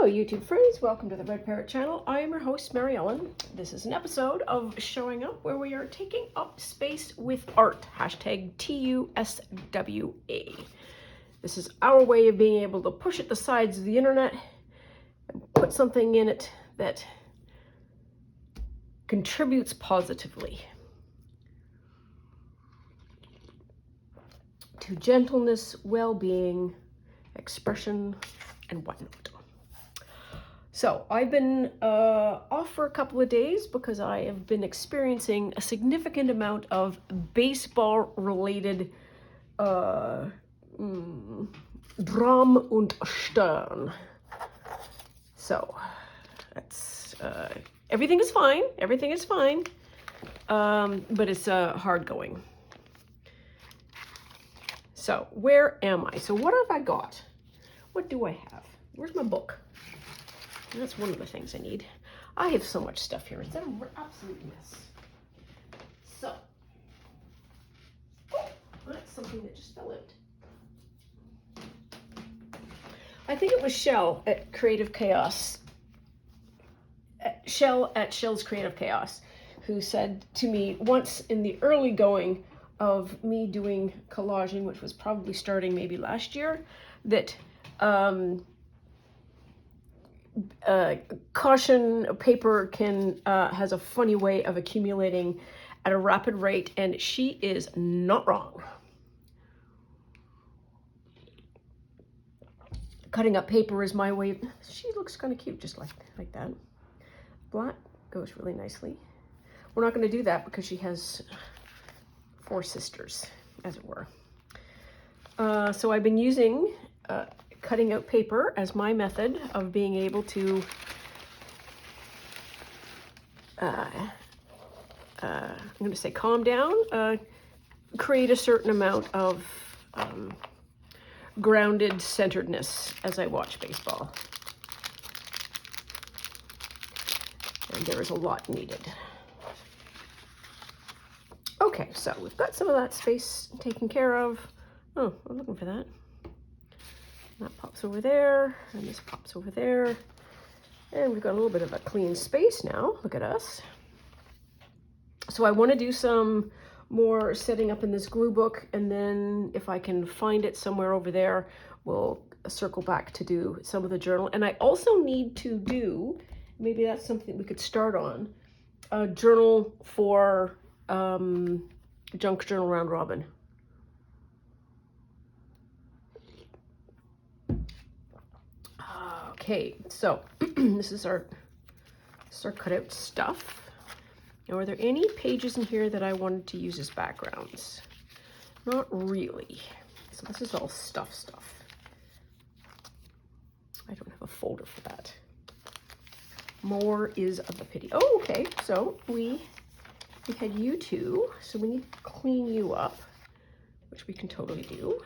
Hello YouTube friends, welcome to the Red Parrot channel. I am your host Mary Ellen. This is an episode of Showing Up where we are taking up space with art, hashtag TUSWA. This is our way of being able to push at the sides of the internet and put something in it that contributes positively to gentleness, well-being, expression, and whatnot. So I've been off for a couple of days because I have been experiencing a significant amount of baseball-related Dram und Stern. So that's everything is fine. Everything is fine, but it's hard going. So where am I? So what have I got? What do I have? Where's my book? That's one of the things I need. I have so much stuff here. It's an absolute mess. So, that's something that just fell out. I think it was Shell at Creative Chaos. Shell at Shell's Creative Chaos, who said to me once in the early going of me doing collaging, which was probably starting maybe last year, that caution paper has a funny way of accumulating at a rapid rate, and she is not wrong. Cutting up paper is my way. She looks kind of cute just like that. Black goes really nicely. We're not going to do that because she has 4 sisters, as it were. So I've been using cutting out paper as my method of being able to I'm going to say calm down, create a certain amount of grounded centeredness as I watch baseball. And there is a lot needed. Okay, so we've got some of that space taken care of. Oh, I'm looking for that. That pops over there, and this pops over there. And we've got a little bit of a clean space now. Look at us. So I want to do some more setting up in this glue book, and then if I can find it somewhere over there, we'll circle back to do some of the journal. And I also need to do, maybe that's something we could start on, a journal for Junk Journal Round Robin. Okay, so this is our cutout stuff. Now, are there any pages in here that I wanted to use as backgrounds? Not really. So this is all stuff. I don't have a folder for that. More is of a pity. Oh, okay. So we had you two, so we need to clean you up, which we can totally do.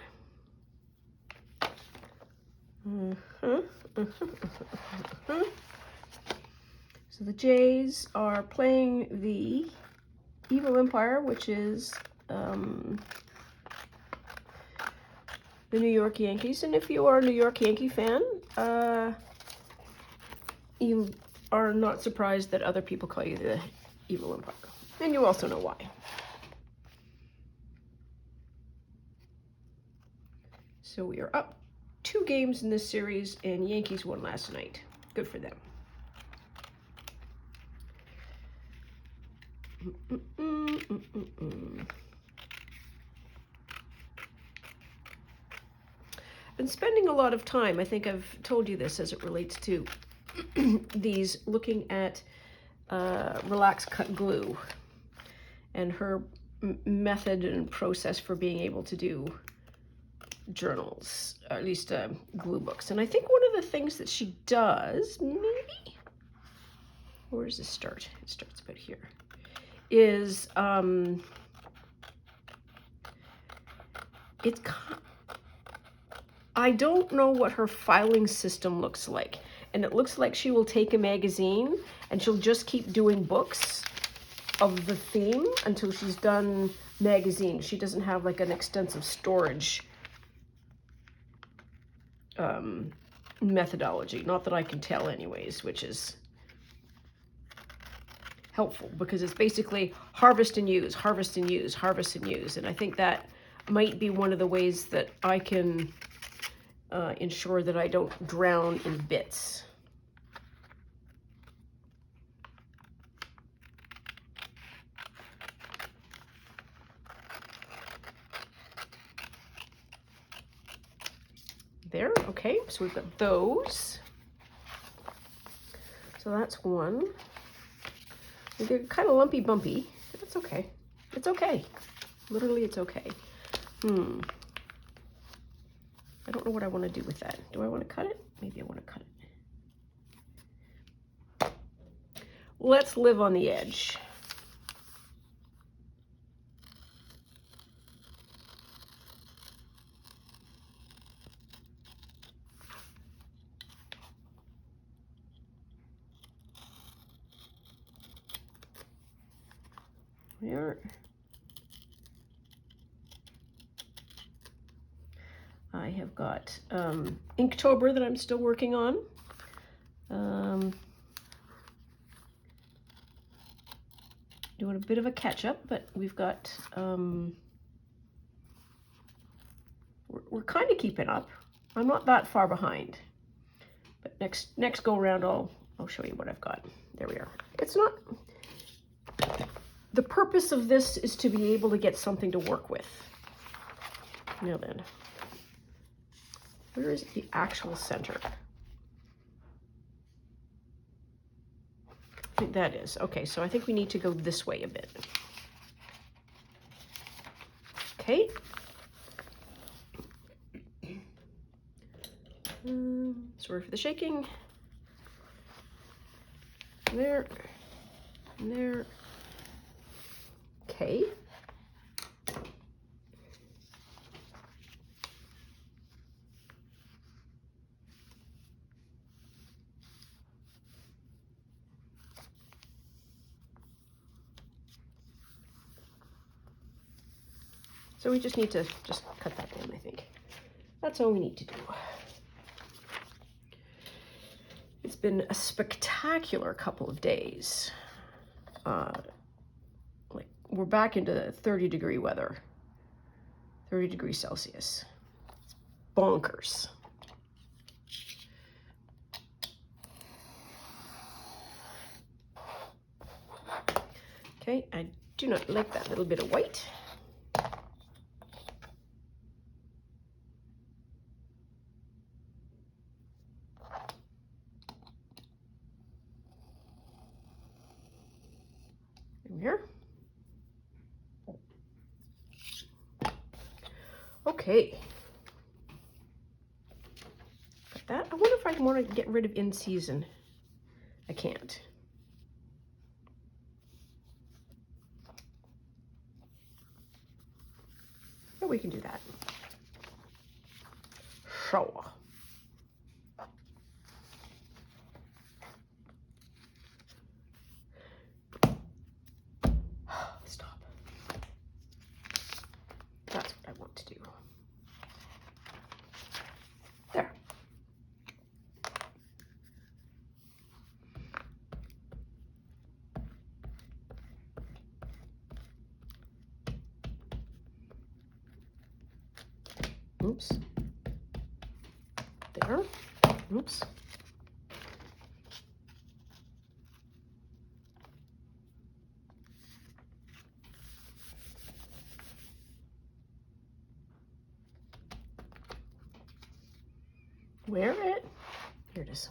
So the Jays are playing the Evil Empire, which is the New York Yankees. And if you are a New York Yankee fan, you are not surprised that other people call you the Evil Empire. And you also know why. So we are up 2 games in this series, and Yankees won last night. Good for them. Been spending a lot of time, I think I've told you this as it relates to these, looking at Relax Cut Glue and her method and process for being able to do journals, or at least glue books. And I think one of the things that she does, maybe, where does this start? It starts about here, is I don't know what her filing system looks like, and it looks like she will take a magazine and she'll just keep doing books of the theme until she's done magazines. She doesn't have like an extensive storage methodology. Not that I can tell anyways, which is helpful because it's basically harvest and use, harvest and use, harvest and use. And I think that might be one of the ways that I can ensure that I don't drown in bits. There, okay, so we've got those. So that's one. They're kind of lumpy bumpy, but it's okay. It's okay. Literally, it's okay. I don't know what I want to do with that. Do I want to cut it? Maybe I want to cut it. Let's live on the edge. There. I have got Inktober that I'm still working on. Doing a bit of a catch-up, but we've got we're kind of keeping up. I'm not that far behind, but next go around I'll show you what I've got. There we are. It's not. The purpose of this is to be able to get something to work with. Now then, where is the actual center? I think that is. Okay, so I think we need to go this way a bit. Okay. Sorry for the shaking. There. And there. Okay. So we just need to just cut that down, I think. That's all we need to do. It's been a spectacular couple of days. Like we're back into 30-degree weather, 30 degrees Celsius. It's bonkers. Okay, I do not like that little bit of white. Here. Okay. Got that. I wonder if I want to get rid of in season. I can't. But we can do that. Sure. Stop. That's what I want to do. There. Oops. There. Oops. Where it? Here it is.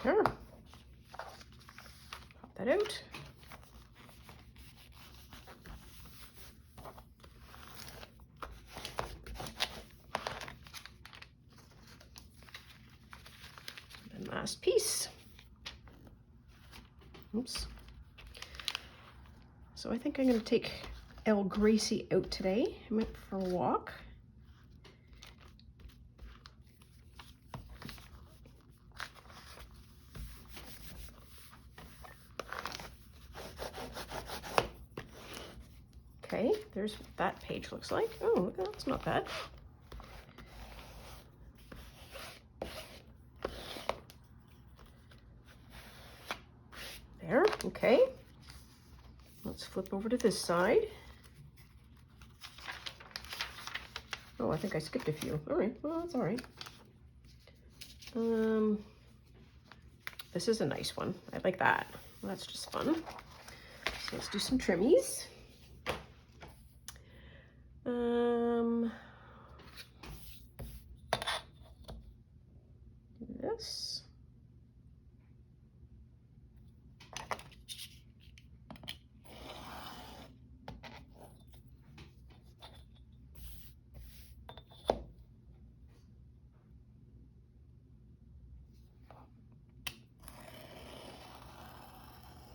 There. Pop that out. And last piece. Oops. So I think I'm going to take El Gracie out today. I went for a walk. Okay, there's what that page looks like. Oh, that's not bad. There, okay. Let's flip over to this side. Oh, I think I skipped a few. All right, well, that's all right. This is a nice one. I like that. Well, that's just fun. So let's do some trimmies. This.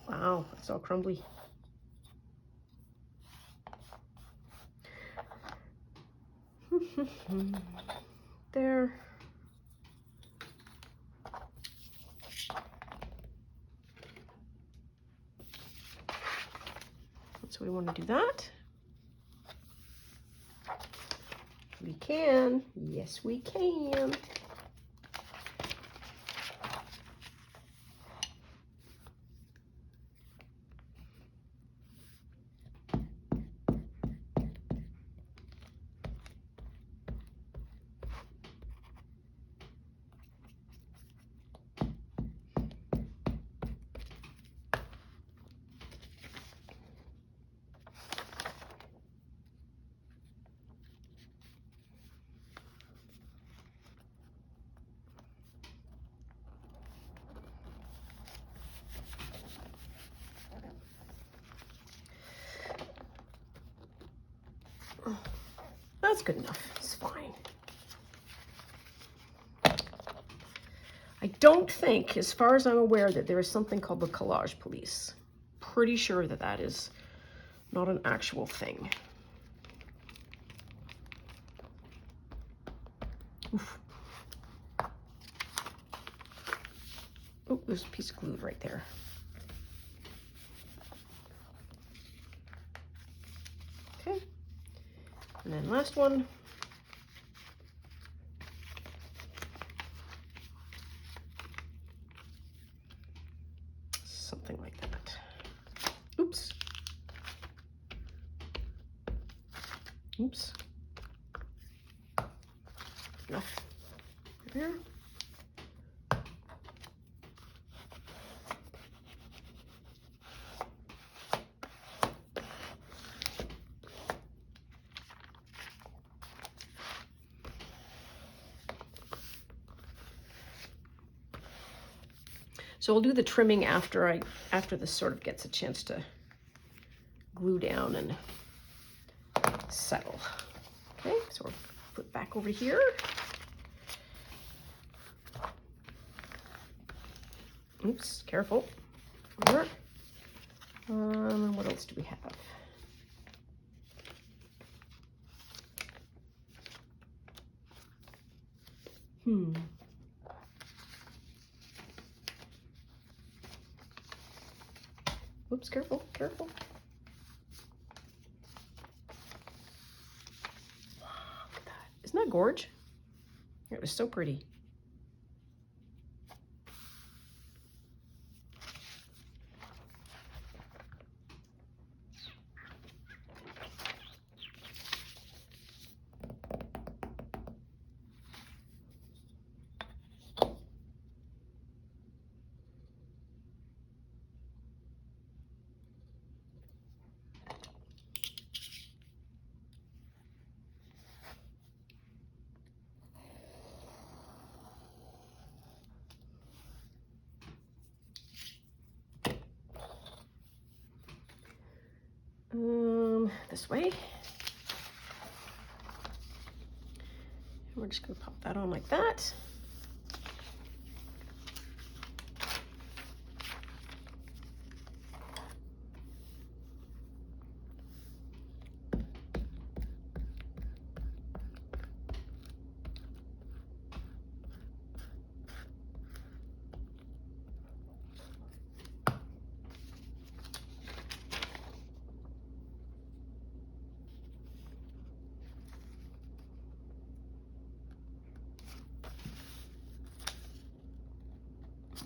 Wow, it's all crumbly. There. So we want to do that. We can. Yes, we can. That's good enough. It's fine. I don't think, as far as I'm aware, that there is something called the collage police. Pretty sure that that is not an actual thing. Oof. Oh, there's a piece of glue right there. Okay. And then last one. Something like that. Oops. Oops. Enough. There. So we'll do the trimming after this sort of gets a chance to glue down and settle. Okay, so we'll put back over here. Oops, careful. There. What else do we have? Oops, careful, careful. Wow, look at that. Isn't that gorge? It was so pretty. This way. And we're just going to pop that on like that.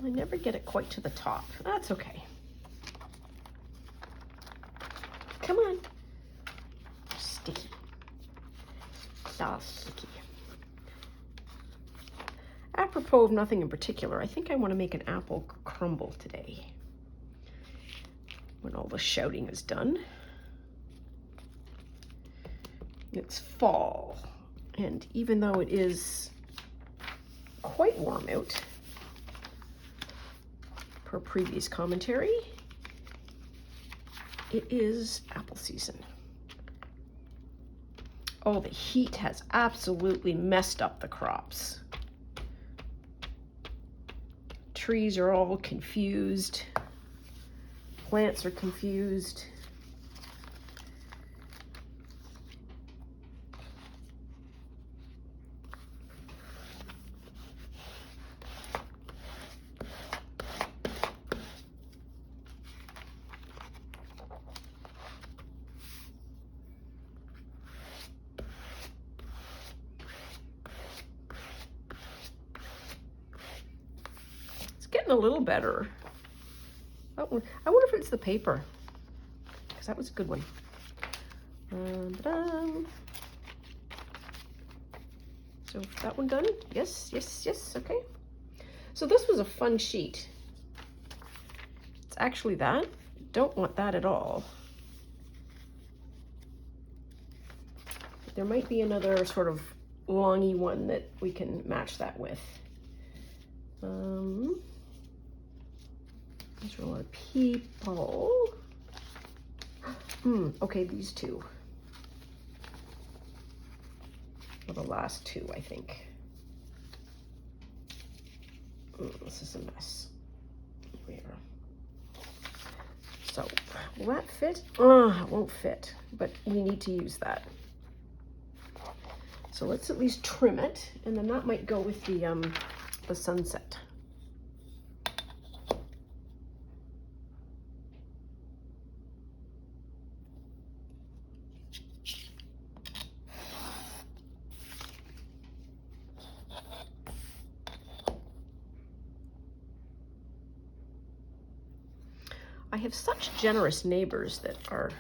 I never get it quite to the top. That's okay. Come on. Sticky. All sticky. Apropos of nothing in particular, I think I want to make an apple crumble today when all the shouting is done. It's fall, and even though it is quite warm out, per previous commentary, it is apple season. Oh, the heat has absolutely messed up the crops. Trees are all confused. Plants are confused. Getting a little better. Oh, I wonder if it's the paper, because that was a good one. So that one done? Yes, yes, yes, okay. So this was a fun sheet. It's actually that. Don't want that at all. There might be another sort of longy one that we can match that with. These are a lot of people. Okay, these two. Or the last two, I think. This is a mess. Here. So, will that fit? It won't fit, but we need to use that. So let's at least trim it, and then that might go with the sunset. I have such generous neighbors that are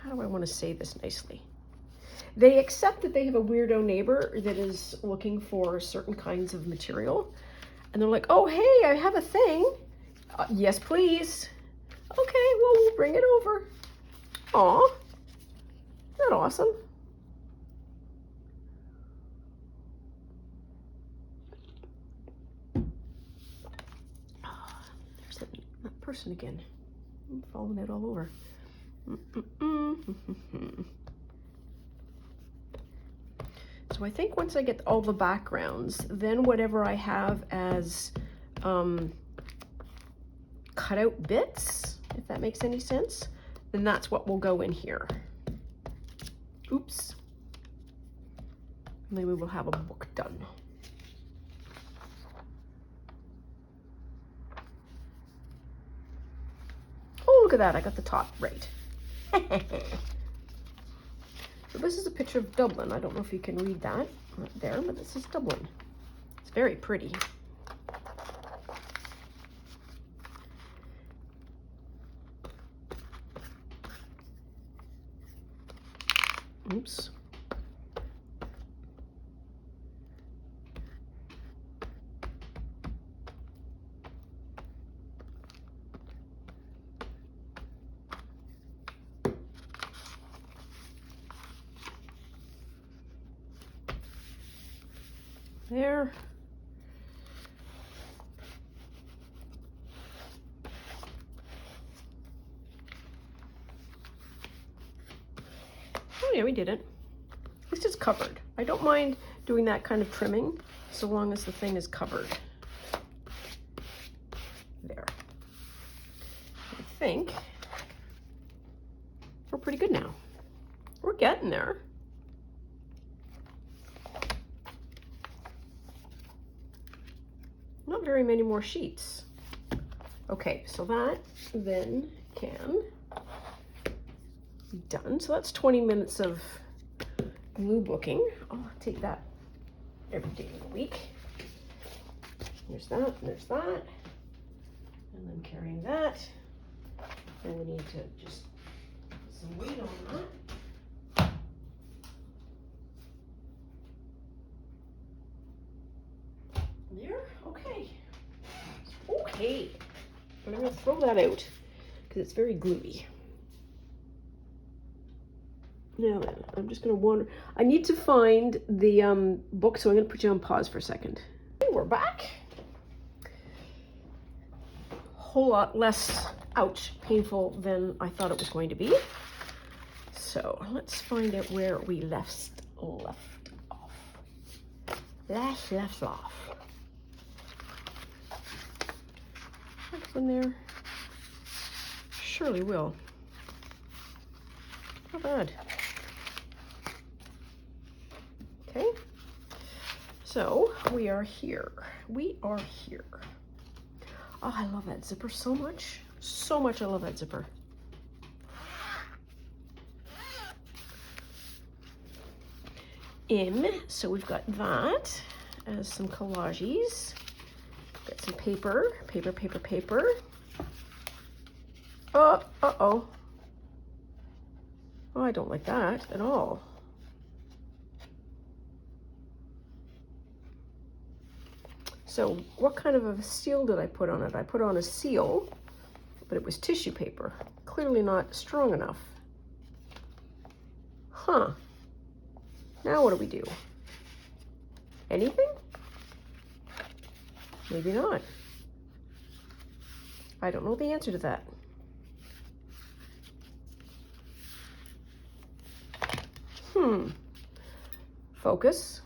how do I want to say this nicely? They accept that they have a weirdo neighbor that is looking for certain kinds of material, and they're like, oh hey, I have a thing. Yes please. Okay, well we'll bring it over. Aw, isn't that awesome? That person again. I'm following it all over. So I think once I get all the backgrounds, then whatever I have as cut out bits, if that makes any sense, then that's what will go in here. Oops. Maybe we'll have a book done. Oh, look at that, I got the top right. So this is a picture of Dublin. I don't know if you can read that right there, but this is Dublin. It's very pretty. Oops. There. Oh yeah, we did it. At least it's covered. I don't mind doing that kind of trimming so long as the thing is covered. There. I think we're pretty good now. We're getting there. Not very many more sheets. Okay, so that then can be done. So that's 20 minutes of glue booking. I'll take that every day of the week. There's that, and there's that. And I'm carrying that. And we need to just put some weight on that. There, okay. Okay, but I'm gonna throw that out because it's very gluey. Now then, I'm just gonna wander. I need to find the book, so I'm gonna put you on pause for a second. Okay, we're back. Whole lot less, ouch, painful than I thought it was going to be. So let's find out where we left off. Left off. That's in there. Surely will. Not bad. Okay. So we are here. We are here. Oh, I love that zipper so much. So much I love that zipper. So we've got that as some collages. Got some paper. Uh-oh. Oh, I don't like that at all. So what kind of a seal did I put on it? I put on a seal, but it was tissue paper. Clearly not strong enough. Huh. Now what do we do? Anything? Maybe not. I don't know the answer to that. Focus.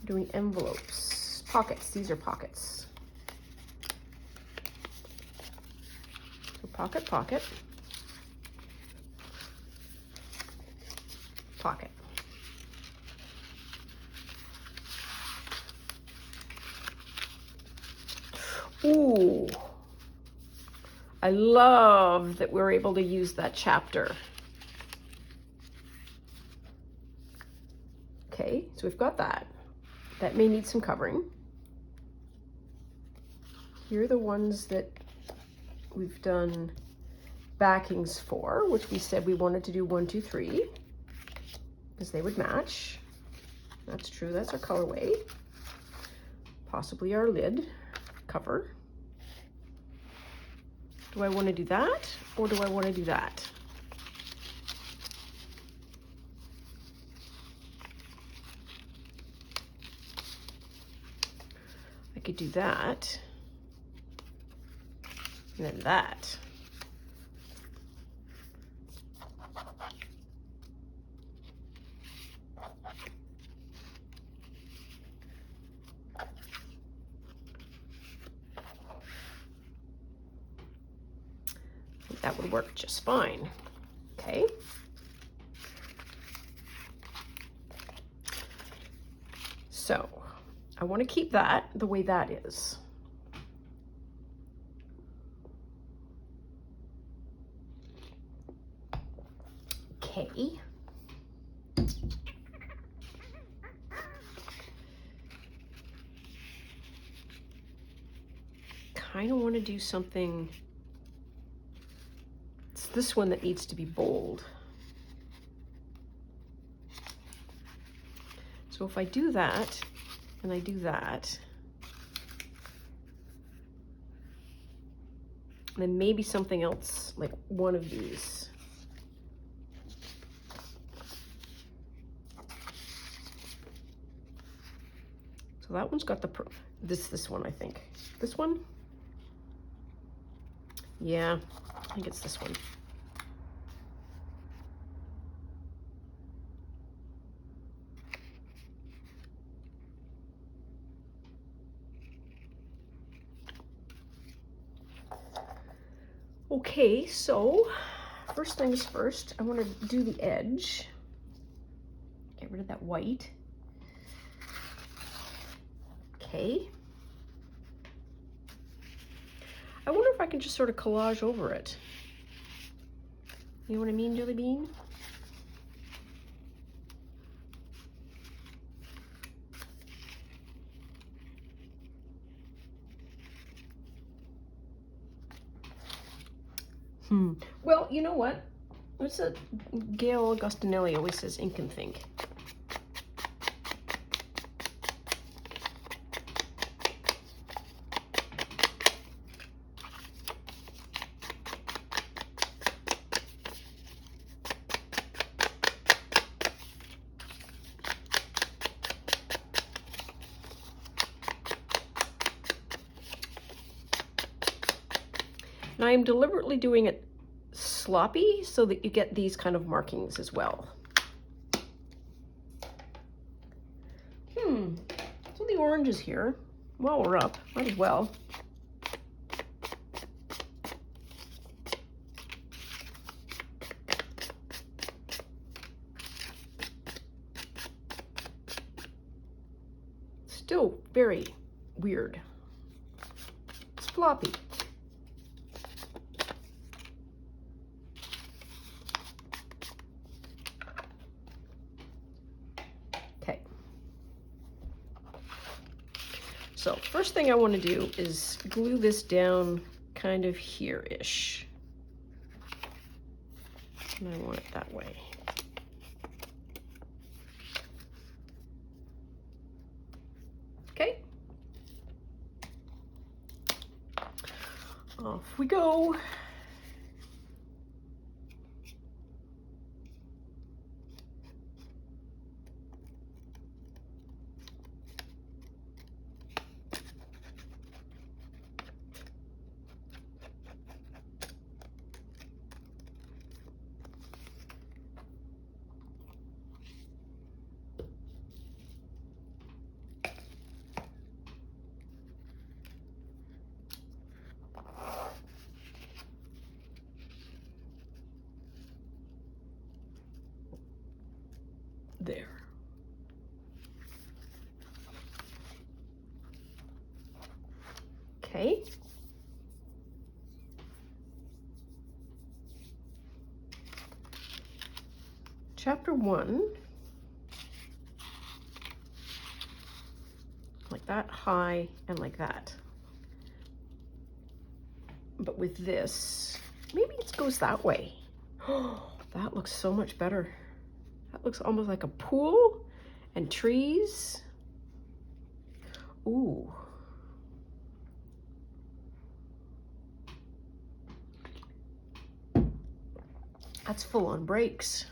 Doing envelopes. Pockets. These are pockets. So pocket. Pocket. Ooh. I love that we're able to use that chapter. Okay, so we've got that. That may need some covering. Here are the ones that we've done backings for, which we said we wanted to do 1, 2, 3, because they would match. That's true, that's our colorway. Possibly our lid cover. Do I want to do that, or do I want to do that? I could do that, and then that. I think that would work just fine. Okay. So I want to keep that the way that is. Okay. Kind of want to do something. It's this one that needs to be bold. So if I do that, and I do that, and then maybe something else, like one of these. So that one's got the, this one, I think. This one? Yeah, I think it's this one. Okay, so first things first, I want to do the edge. Get rid of that white. Okay. I wonder if I can just sort of collage over it. You know what I mean, Jelly Bean? Well, you know what? What's a Gail Augustinelli always says ink and think. And I am deliberately doing it sloppy so that you get these kind of markings as well. So the orange is here. While we're up, might as well. Still very weird. It's floppy. Okay. So first thing I want to do is glue this down kind of here-ish. And I want it that way. Okay. Off we go. There. Okay. Chapter 1. Like that high and like that. But with this, maybe it goes that way. Oh, that looks so much better. That looks almost like a pool and trees. Ooh. That's full on breaks.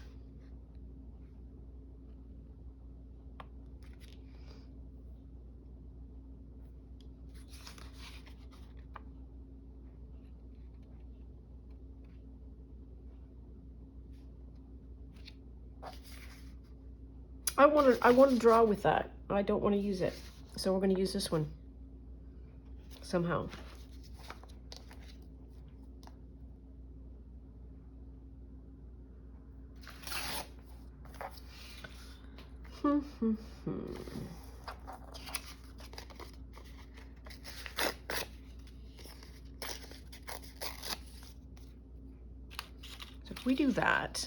I want to draw with that. I don't want to use it. So we're going to use this one somehow. So if we do that,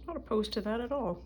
not opposed to that at all.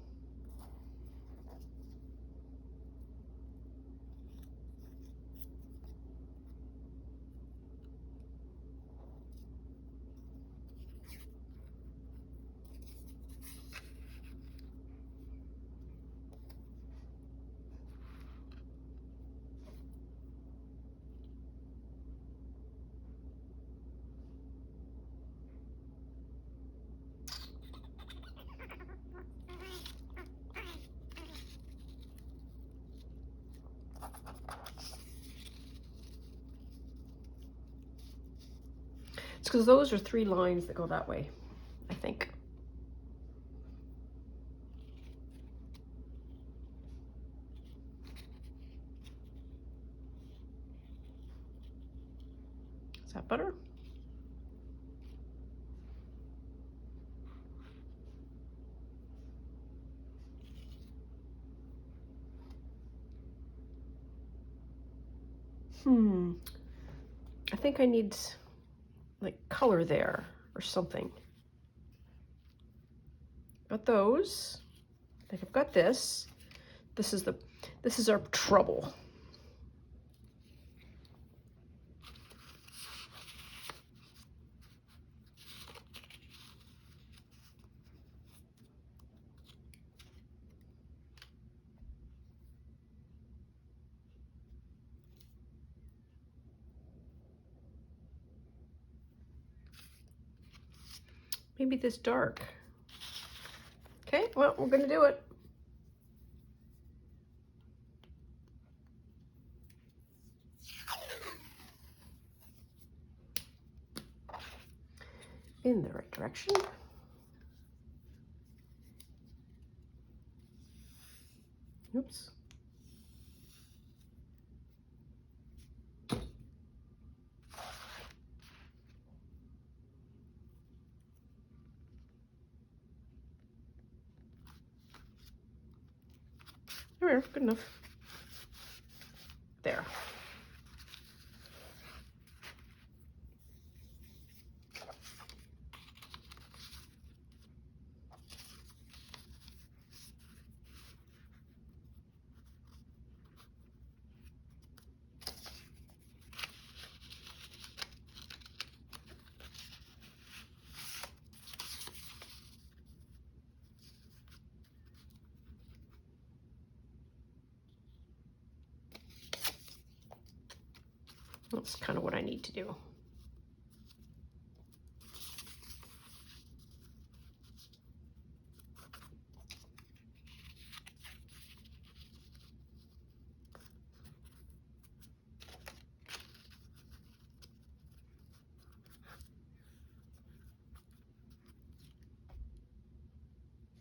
It's because those are 3 lines that go that way, I think. Is that better? I think I need like color there or something. Got those. I think I've got this. This is our trouble. Maybe this dark. Okay, well, we're gonna do it. In the right direction. Oops. There we are, good enough. There. That's kind of what I need to do.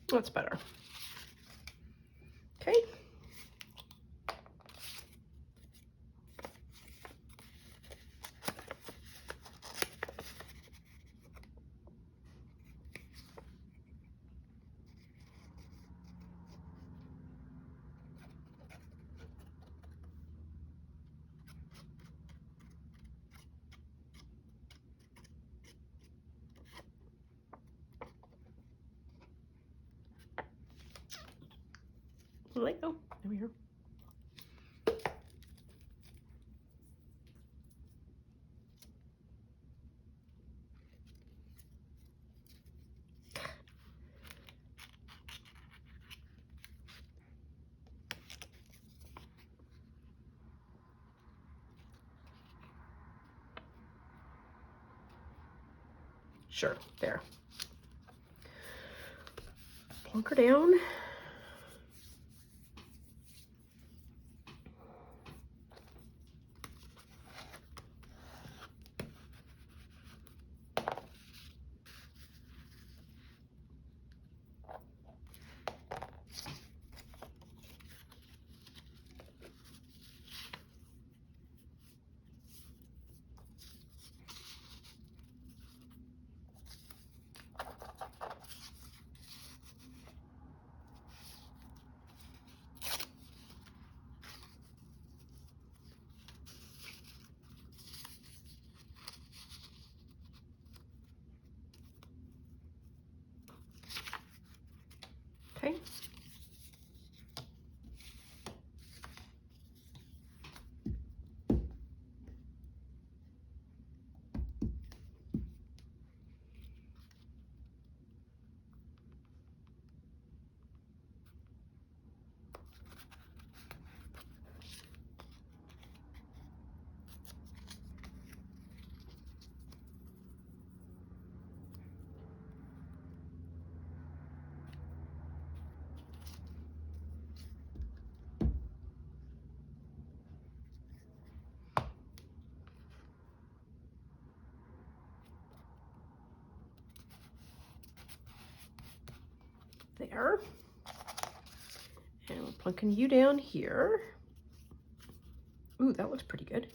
That's better. Okay. Let go. There we are. Sure, there. Plunk her down. There. And we're plunking you down here. Ooh, that looks pretty good.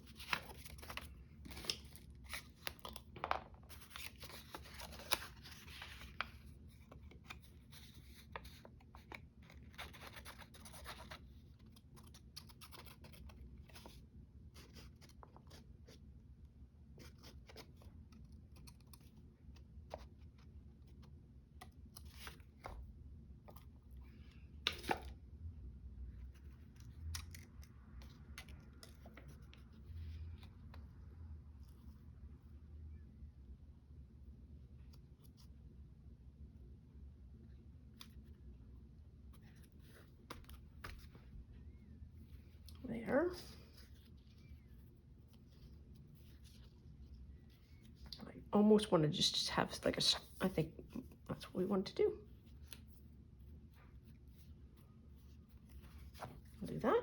There. I almost want to just have like I think that's what we want to do. I'll do that.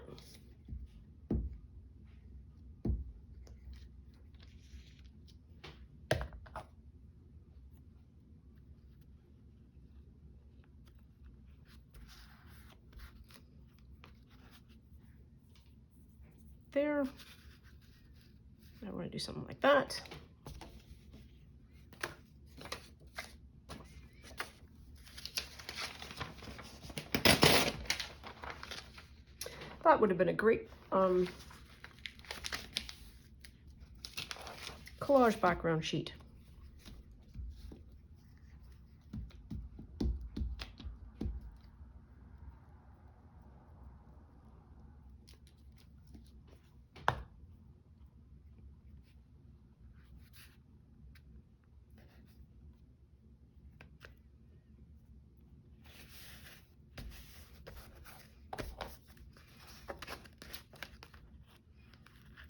There. I want to do something like that. That would have been a great collage background sheet.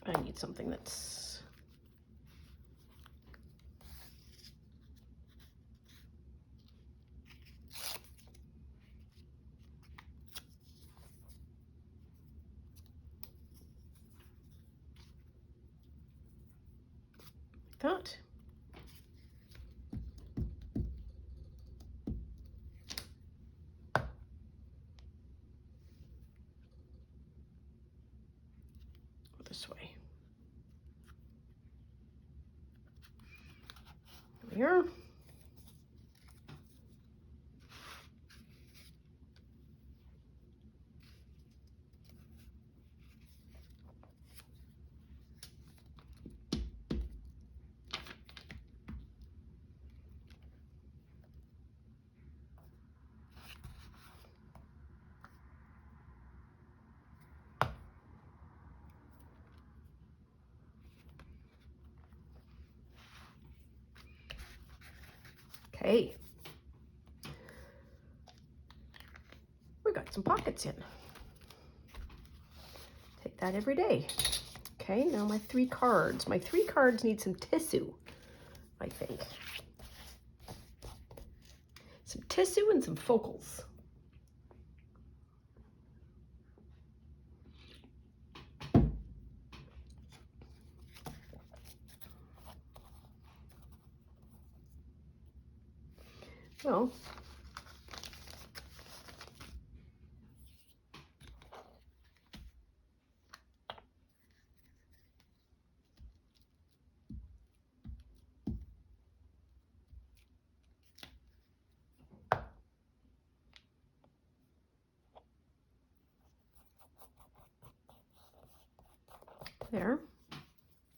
I need something that's like that. This way. Here. Okay. We got some pockets in. Take that every day. Okay, now my 3 cards. My 3 cards need some tissue, I think. Some tissue and some focals. Well, there.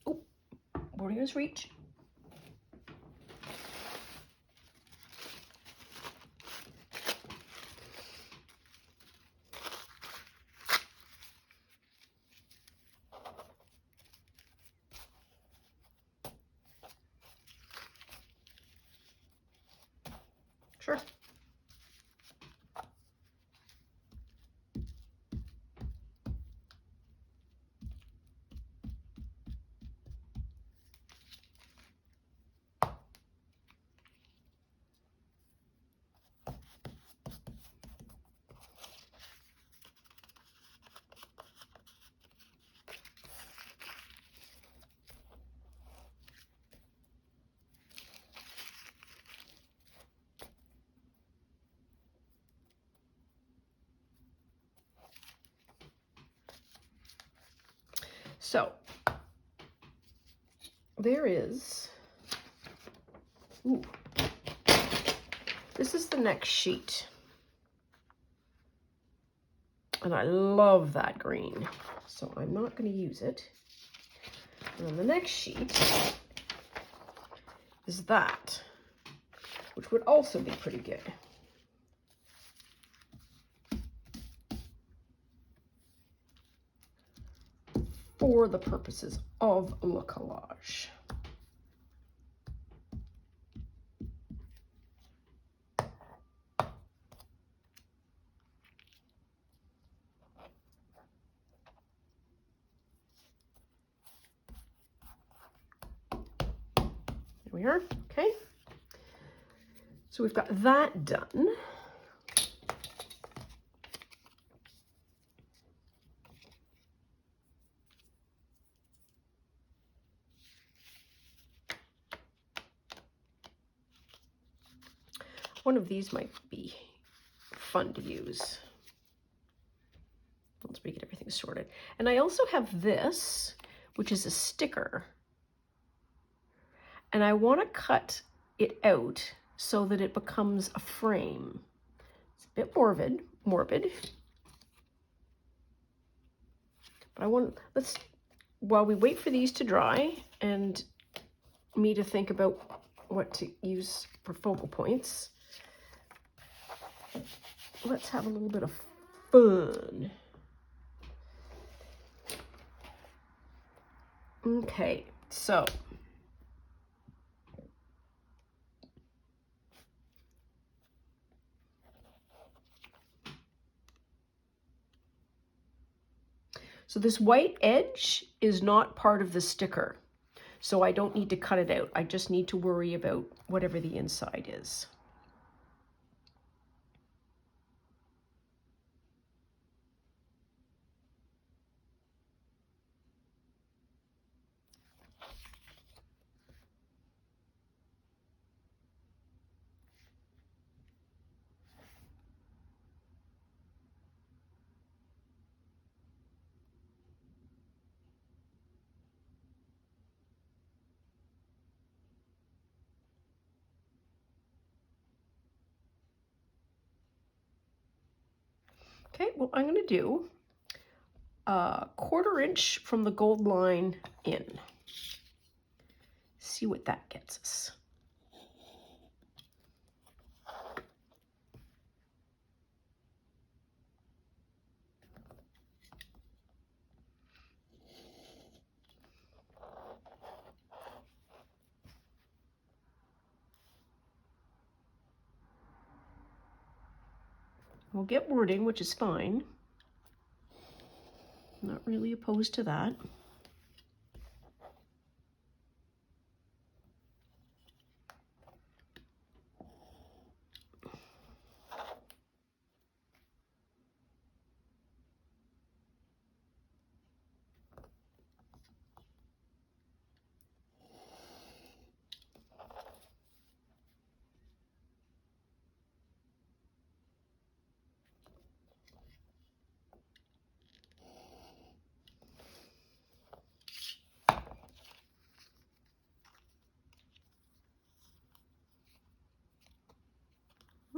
Oh, Warrior's Reach. Sure. So there is, ooh, this is the next sheet. And I love that green, so I'm not going to use it. And on the next sheet is that, which would also be pretty good. For the purposes of le collage. There we are, okay. So we've got that done. One of these might be fun to use once we get everything sorted. And I also have this, which is a sticker. And I want to cut it out so that it becomes a frame. It's a bit morbid. But I want, while we wait for these to dry and me to think about what to use for focal points, let's have a little bit of fun. Okay, so this white edge is not part of the sticker, so I don't need to cut it out. I just need to worry about whatever the inside is. Okay, well, I'm going to do a 1/4 inch from the gold line in. See what that gets us. We'll get wording, which is fine. Not really opposed to that.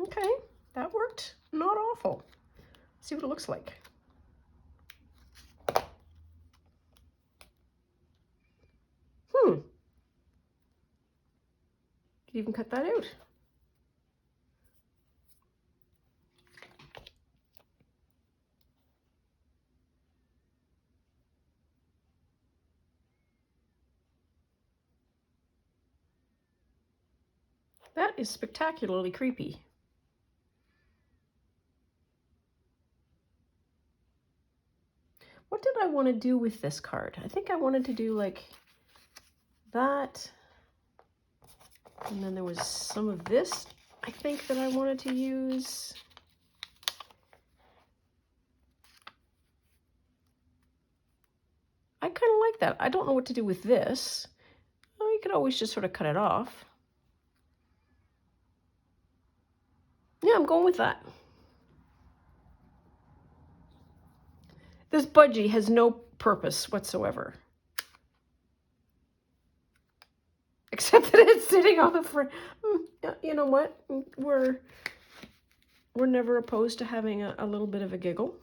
Okay, that worked. Not awful. Let's see what it looks like. Could even cut that out. That is spectacularly creepy. What did I want to do with this card? I think I wanted to do like that. And then there was some of this, I think, that I wanted to use. I kind of like that. I don't know what to do with this. Well, you could always just sort of cut it off. Yeah, I'm going with that. This budgie has no purpose whatsoever. Except that it's sitting on the front. You know what? We're never opposed to having a little bit of a giggle.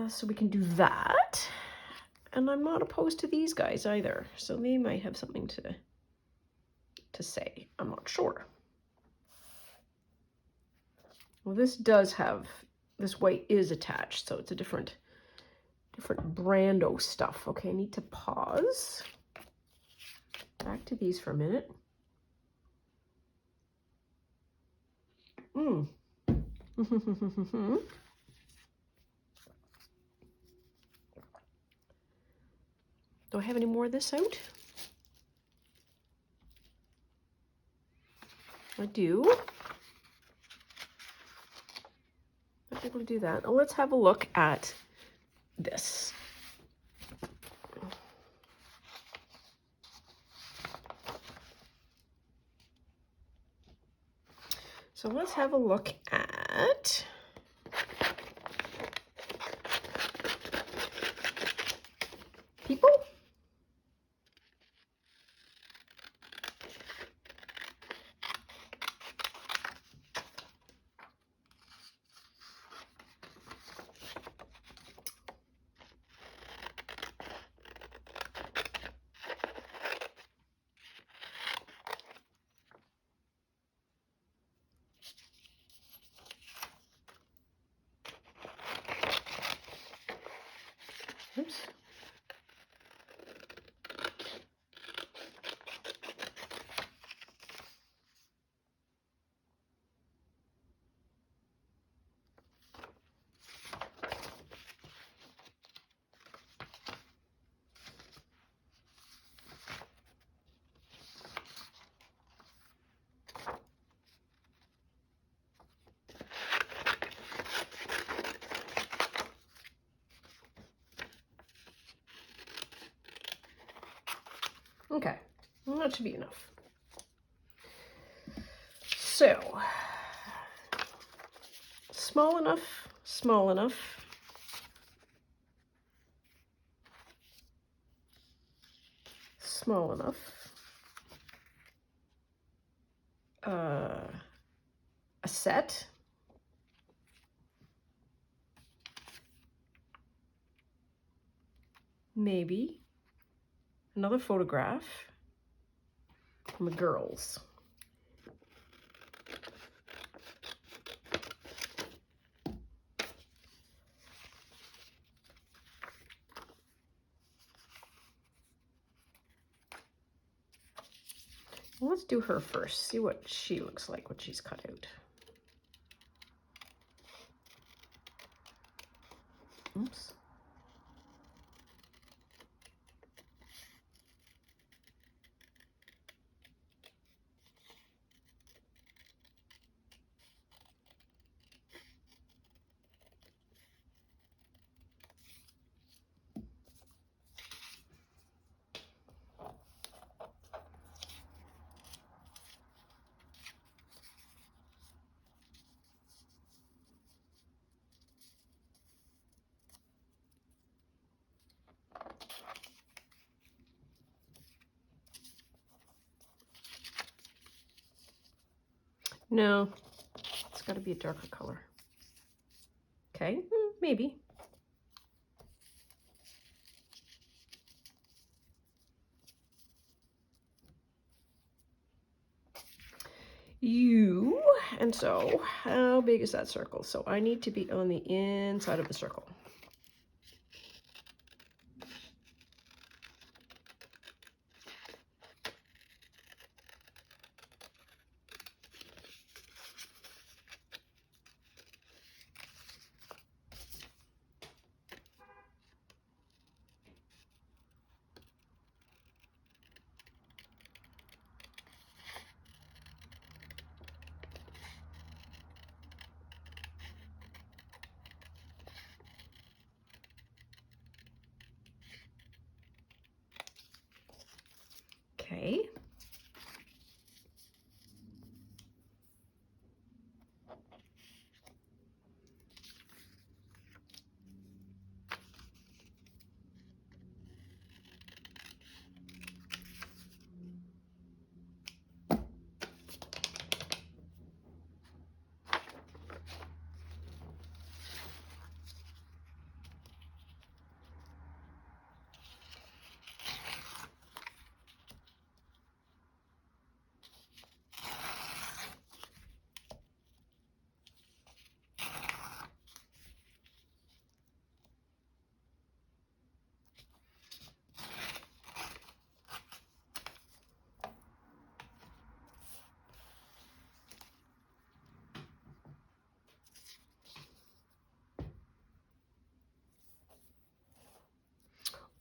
So we can do that. And I'm not opposed to these guys either. So they might have something to say. I'm not sure. Well, this does have, this white is attached, so it's a different Brando stuff. Okay, I need to pause. Back to these for a minute. Do I have any more of this out? I do. I'm able to do that. Now let's have a look at this. So let's have a look at people. Oops. Okay, well, that should be enough. So, small enough, small enough. Small enough. A set. Maybe. Another photograph from the girls. Well, let's do her first, see what she looks like, what she's cut out. Oops. No, it's got to be a darker color. Okay, maybe. You, and so how big is that circle? So I need to be on the inside of the circle. Okay.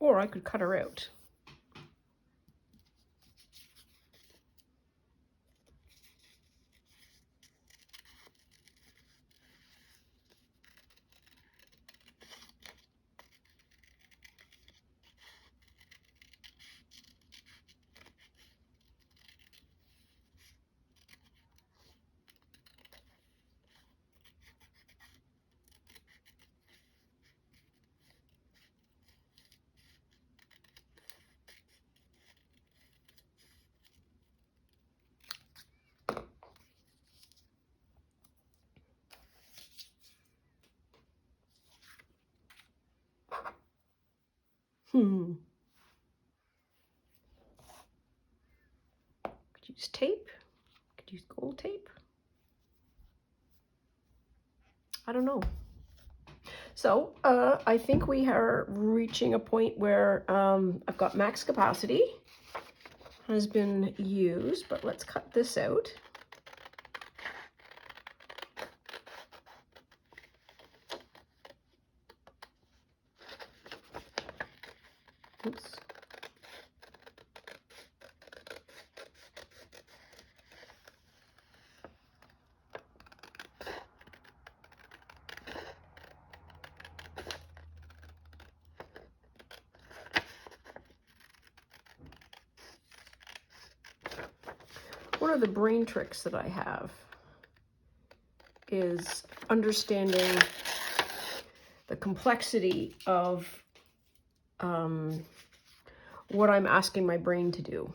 or I could cut her out. Could use tape. Could use gold tape. I don't know. So I think we are reaching a point where I've got max capacity has been used, but let's cut this out. Oops. One of the brain tricks that I have is understanding the complexity of what I'm asking my brain to do.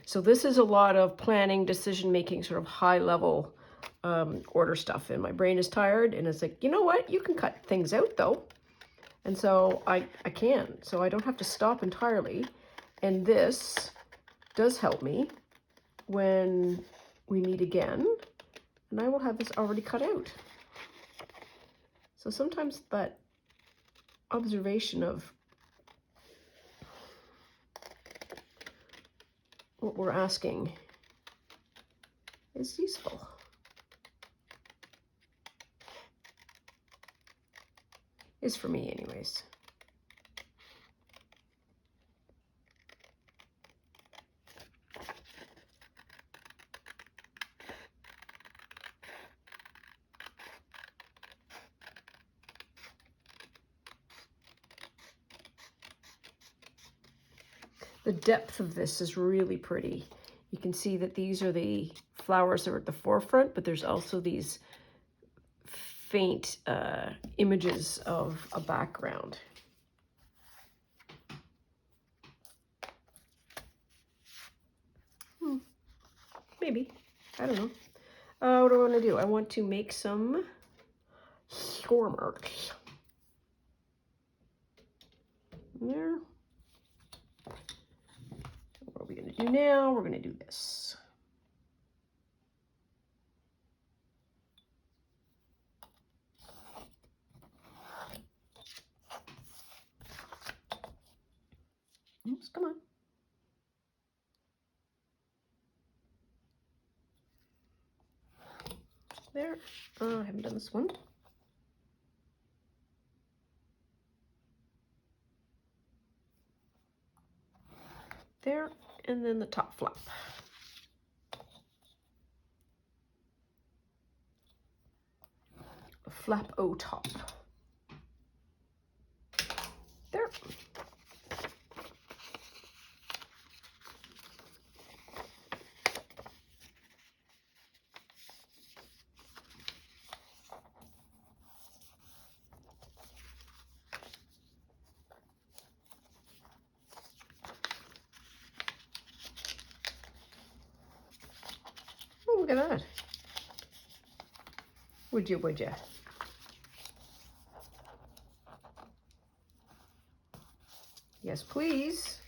So this is a lot of planning, decision-making, sort of high-level order stuff. And my brain is tired, and it's like, you know what? You can cut things out, though. And so I can. So I don't have to stop entirely. And this does help me when we meet again, and I will have this already cut out. So sometimes that observation of what we're asking is useful. Is for me anyways. The depth of this is really pretty. You can see that these are the flowers that are at the forefront, but there's also these faint images of a background. Maybe. I don't know. What do I want to do? I want to make some score marks. There. What are we going to do now? We're going to do this. Oops, come on. There. I haven't done this one. There, and then the top flap. Flap O top. There. Oh, look at that. Would you, would you? Yes, please.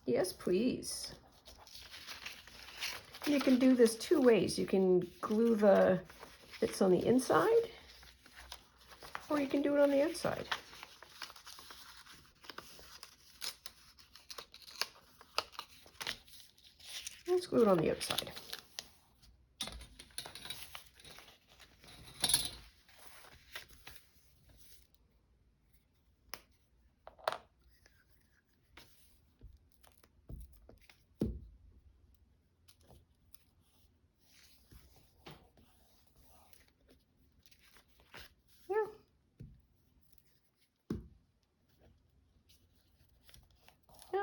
Yes, please. You can do this two ways. You can glue the bits on the inside, or you can do it on the outside. Let's glue it on the outside.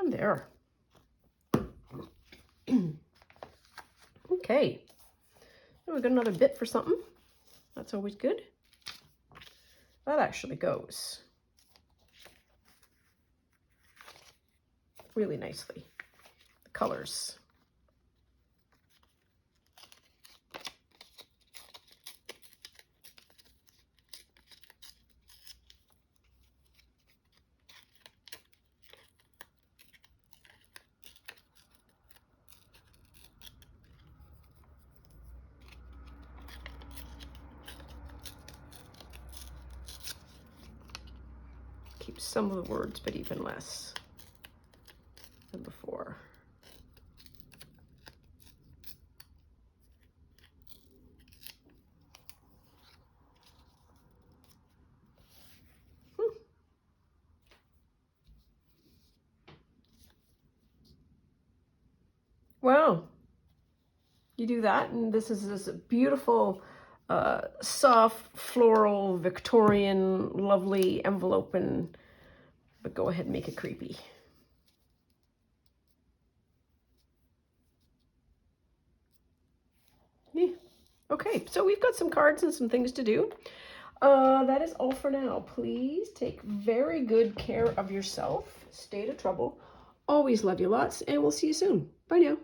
on there. Okay, so we got another bit for something. That's always good. That actually goes really nicely. The colors. Keep some of the words, but even less than before. Wow. You do that, and this is this beautiful, soft, floral, Victorian, lovely envelope, but go ahead and make it creepy. Yeah. Okay, so we've got some cards and some things to do. That is all for now. Please take very good care of yourself. Stay out of trouble. Always love you lots, and we'll see you soon. Bye now.